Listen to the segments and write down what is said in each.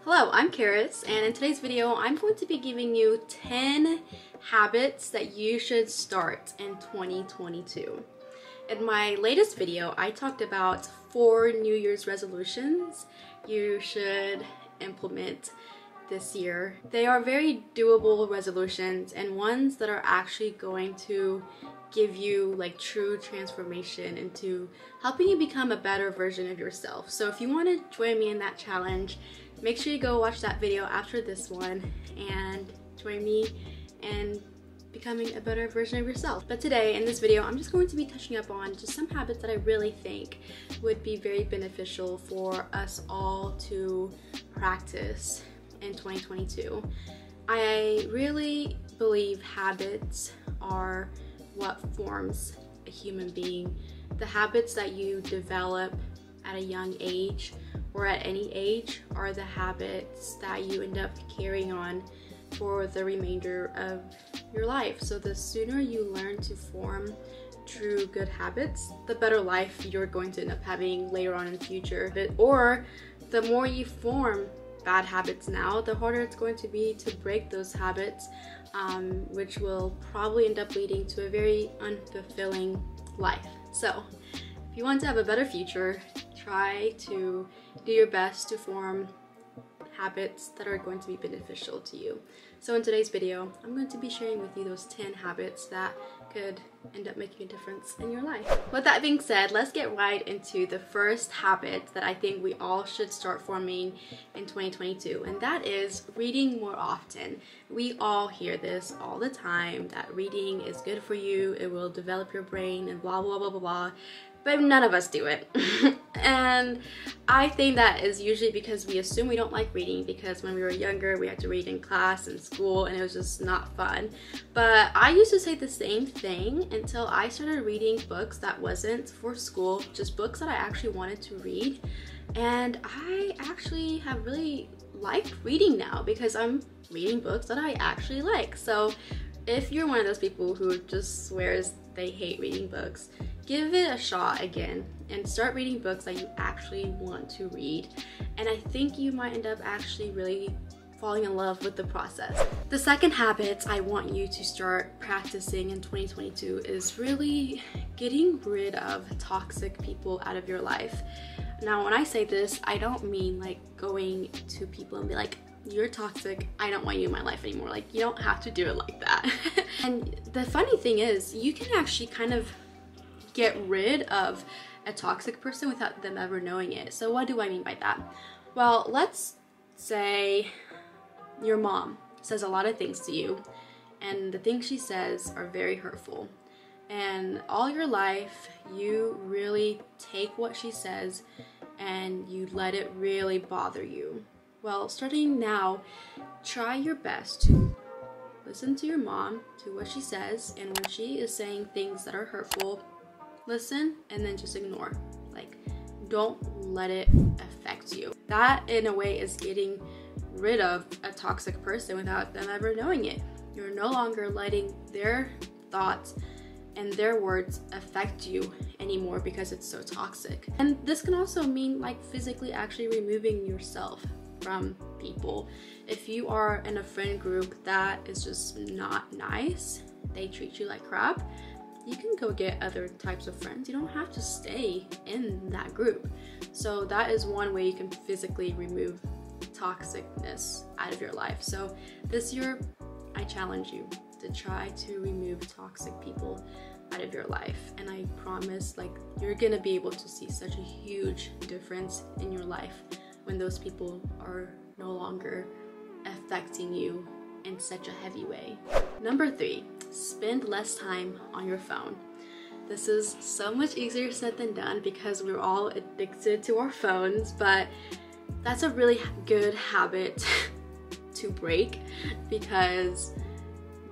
Hello, I'm Karis, and in today's video I'm going to be giving you 10 habits that you should start in 2022. In my latest video, I talked about 4 New Year's resolutions you should implement this year. They are very doable resolutions and ones that are actually going to give you like true transformation into helping you become a better version of yourself. So if you want to join me in that challenge, make sure you go watch that video after this one and join me in becoming a better version of yourself. But today in this video, I'm just going to be touching up on just some habits that I really think would be very beneficial for us all to practice in 2022. I really believe habits are what forms a human being. The habits that you develop at a young age or at any age are the habits that you end up carrying on for the remainder of your life. So the sooner you learn to form true good habits, the better life you're going to end up having later on in the future. Or the more you form bad habits now, the harder it's going to be to break those habits, which will probably end up leading to a very unfulfilling life. So if you want to have a better future, try to do your best to form habits that are going to be beneficial to you. So in today's video, I'm going to be sharing with you those 10 habits that could end up making a difference in your life. With that being said, let's get right into the first habit that I think we all should start forming in 2022, and that is reading more often. We all hear this all the time, that reading is good for you, it will develop your brain and blah blah blah blah blah, but none of us do it. And I think that is usually because we assume we don't like reading because when we were younger we had to read in class and school and it was just not fun. But I used to say the same thing until I started reading books that wasn't for school, just books that I actually wanted to read. And I actually have really liked reading now because I'm reading books that I actually like. So if you're one of those people who just swears they hate reading books, give it a shot again and start reading books that you actually want to read. And I think you might end up actually really falling in love with the process. The second habit I want you to start practicing in 2022 is really getting rid of toxic people out of your life. Now, when I say this, I don't mean like going to people and be like, you're toxic, I don't want you in my life anymore. Like, you don't have to do it like that. And the funny thing is, you can actually kind of get rid of a toxic person without them ever knowing it. So what do I mean by that? Well, let's say your mom says a lot of things to you and the things she says are very hurtful, and all your life you really take what she says and you let it really bother you. Well, starting now, try your best to listen to your mom, to what she says, and when she is saying things that are hurtful, listen and then just ignore. Like, don't let it affect you. That in a way is getting rid of a toxic person without them ever knowing it. You're no longer letting their thoughts and their words affect you anymore because it's so toxic. And this can also mean like physically actually removing yourself from people. If you are in a friend group that is just not nice, they treat you like crap, you can go get other types of friends. You don't have to stay in that group. So that is one way you can physically remove toxicness out of your life. So this year, I challenge you to try to remove toxic people out of your life. And I promise, like, you're gonna be able to see such a huge difference in your life when those people are no longer affecting you in such a heavy way. Number 3, spend less time on your phone. This is so much easier said than done because we're all addicted to our phones, but that's a really good habit to break because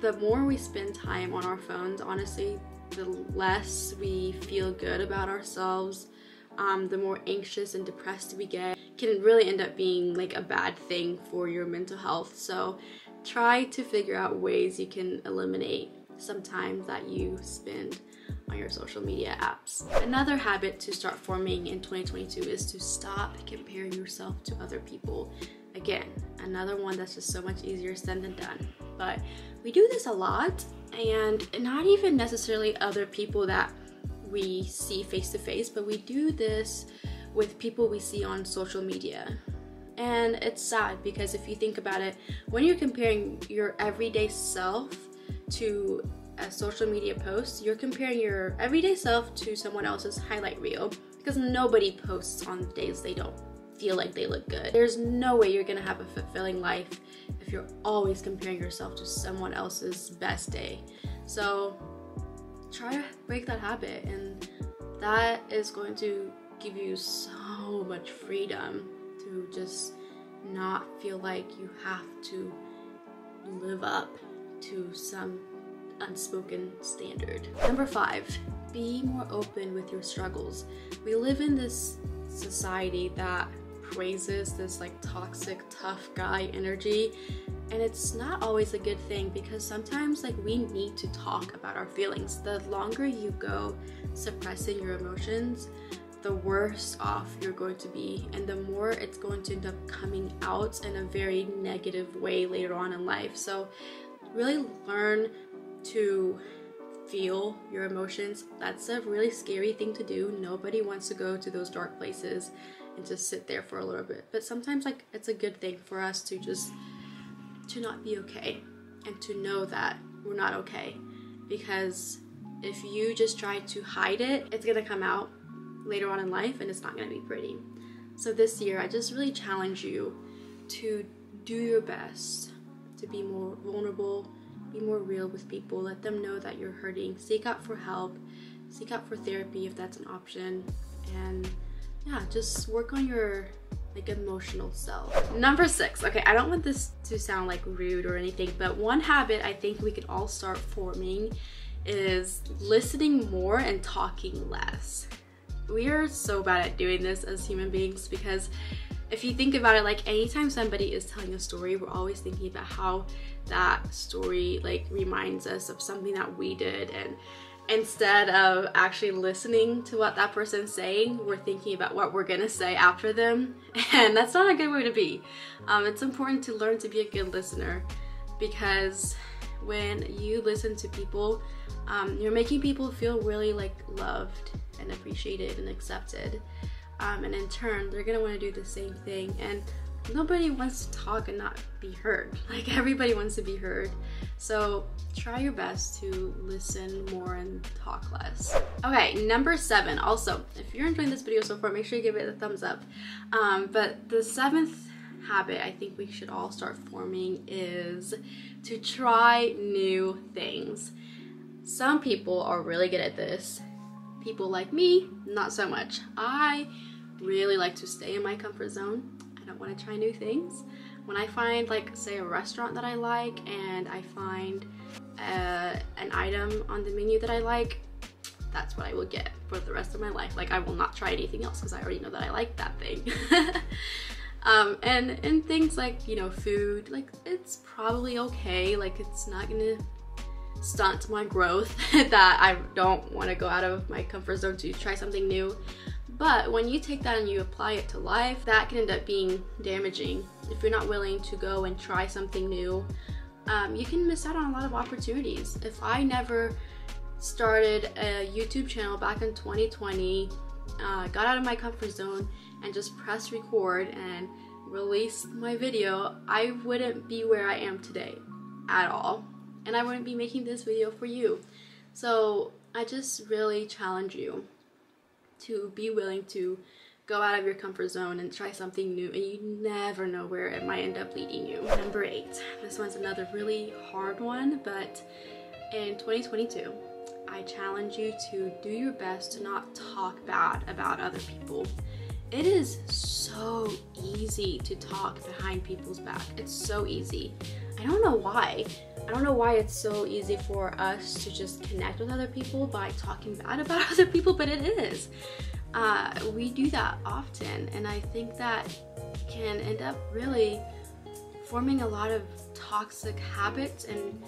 the more we spend time on our phones, honestly, the less we feel good about ourselves, the more anxious and depressed we get. It can really end up being like a bad thing for your mental health. So try to figure out ways you can eliminate some time that you spend on your social media apps. Another habit to start forming in 2022 is to stop comparing yourself to other people. Again, another one that's just so much easier said than done. But we do this a lot, and not even necessarily other people that we see face to face, but we do this with people we see on social media. And it's sad because if you think about it, when you're comparing your everyday self to a social media post, you're comparing your everyday self to someone else's highlight reel, because nobody posts on days they don't feel like they look good. There's no way you're gonna have a fulfilling life if you're always comparing yourself to someone else's best day. So try to break that habit, and that is going to give you so much freedom to just not feel like you have to live up to some unspoken standard. Number 5, be more open with your struggles. We live in this society that praises this like toxic tough guy energy, and it's not always a good thing, because sometimes like we need to talk about our feelings. The longer you go suppressing your emotions, the worse off you're going to be, and the more it's going to end up coming out in a very negative way later on in life. So really learn to feel your emotions. That's a really scary thing to do. Nobody wants to go to those dark places and just sit there for a little bit, but sometimes like it's a good thing for us to just to not be okay, and to know that we're not okay, because if you just try to hide it, it's gonna come out later on in life and it's not gonna be pretty. So this year I just really challenge you to do your best to be more vulnerable, be more real with people, let them know that you're hurting, seek out for help, seek out for therapy if that's an option, and yeah, just work on your like emotional self. Number 6, okay, I don't want this to sound like rude or anything, but one habit I think we could all start forming is listening more and talking less. We are so bad at doing this as human beings, because if you think about it, like anytime somebody is telling a story, we're always thinking about how that story like reminds us of something that we did, and instead of actually listening to what that person's saying, we're thinking about what we're gonna say after them, and that's not a good way to be. It's important to learn to be a good listener, because when you listen to people, you're making people feel really like loved and appreciated and accepted, and in turn they're gonna want to do the same thing. And nobody wants to talk and not be heard. Like everybody wants to be heard. So try your best to listen more and talk less. Okay, number 7. Also, if you're enjoying this video so far, make sure you give it a thumbs up. But the 7th habit I think we should all start forming is to try new things. Some people are really good at this. People like me, not so much. I really like to stay in my comfort zone. I don't want to try new things. When I find like say a restaurant that I like, and I find an item on the menu that I like, that's what I will get for the rest of my life. Like I will not try anything else because I already know that I like that thing. And things like, you know, food, like it's probably okay. Like it's not gonna stunt my growth that I don't want to go out of my comfort zone to try something new. But when you take that and you apply it to life, that can end up being damaging. If you're not willing to go and try something new, you can miss out on a lot of opportunities. If I never started a YouTube channel back in 2020, got out of my comfort zone and just pressed record and released my video, I wouldn't be where I am today at all. And I wouldn't be making this video for you. So I just really challenge you to be willing to go out of your comfort zone and try something new, and you never know where it might end up leading you. Number 8, this one's another really hard one, but in 2022, I challenge you to do your best to not talk bad about other people. It is so easy to talk behind people's back. It's so easy. I don't know why. I don't know why it's so easy for us to just connect with other people by talking bad about other people, but it is. We do that often, and I think that can end up really forming a lot of toxic habits, and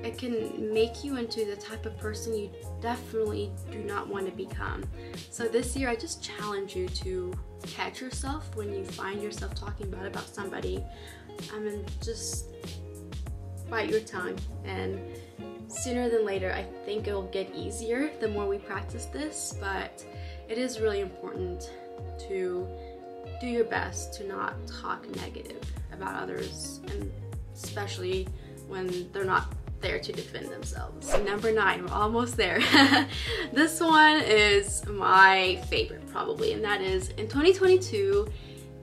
it can make you into the type of person you definitely do not want to become. So this year I just challenge you to catch yourself when you find yourself talking bad about somebody. Just bite your tongue, and sooner than later I think it'll get easier the more we practice this, but it is really important to do your best to not talk negative about others, and especially when they're not there to defend themselves. Number 9, we're almost there. This one is my favorite probably, and that is, in 2022,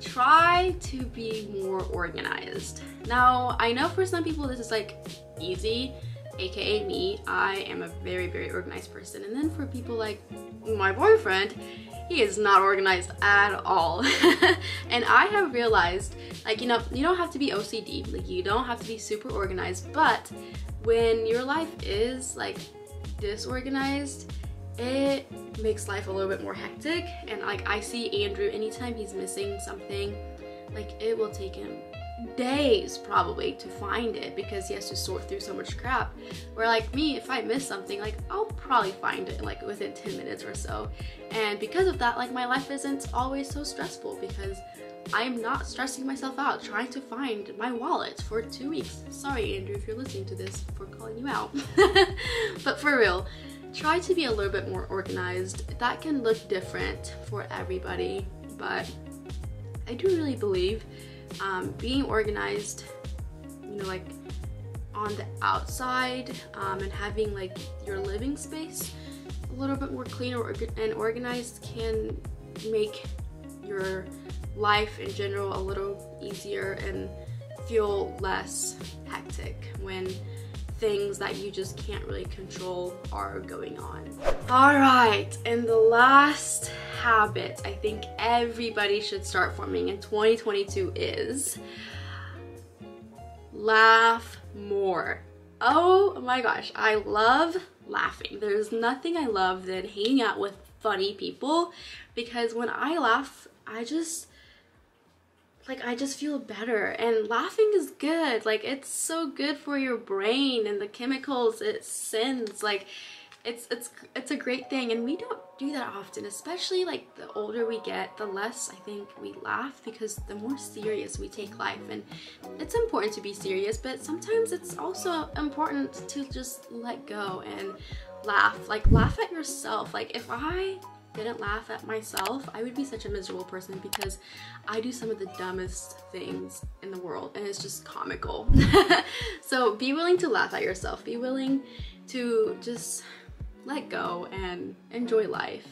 try to be more organized. Now, I know for some people this is like easy, aka me. I am a very, very organized person. And then for people like my boyfriend, he is not organized at all. And I have realized, like, you know, you don't have to be OCD, like you don't have to be super organized, but when your life is like disorganized, it makes life a little bit more hectic. And like, I see Andrew, anytime he's missing something, like it will take him days probably to find it because he has to sort through so much crap. Where like me, if I miss something, like I'll probably find it like within 10 minutes or so. And because of that, like my life isn't always so stressful because I'm not stressing myself out trying to find my wallet for 2 weeks. Sorry Andrew if you're listening to this for calling you out. But for real, try to be a little bit more organized. That can look different for everybody, but I do really believe being organized, you know, like on the outside, and having like your living space a little bit more clean and organized can make your life in general a little easier and feel less hectic when things that you just can't really control are going on. All right, and the last habit I think everybody should start forming in 2022 is laugh more. Oh my gosh, I love laughing. There's nothing I love than hanging out with funny people, because when I laugh, I just feel better, and laughing is good. Like, it's so good for your brain and the chemicals it sends. Like, it's a great thing, and we don't do that often, especially like the older we get, the less I think we laugh, because the more serious we take life. And it's important to be serious, but sometimes it's also important to just let go and laugh. Like, laugh at yourself. Like, if I didn't laugh at myself, I would be such a miserable person, because I do some of the dumbest things in the world and it's just comical. So be willing to laugh at yourself. Be willing to just let go and enjoy life.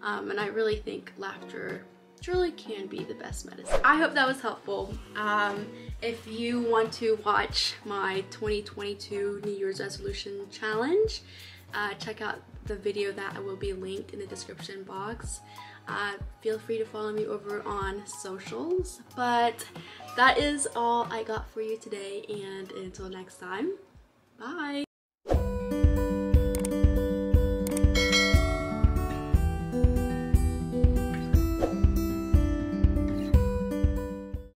And I really think laughter truly can be the best medicine. I hope that was helpful. If you want to watch my 2022 New Year's resolution challenge, check out the video that will be linked in the description box. Feel free to follow me over on socials. But that is all I got for you today, and until next time, bye!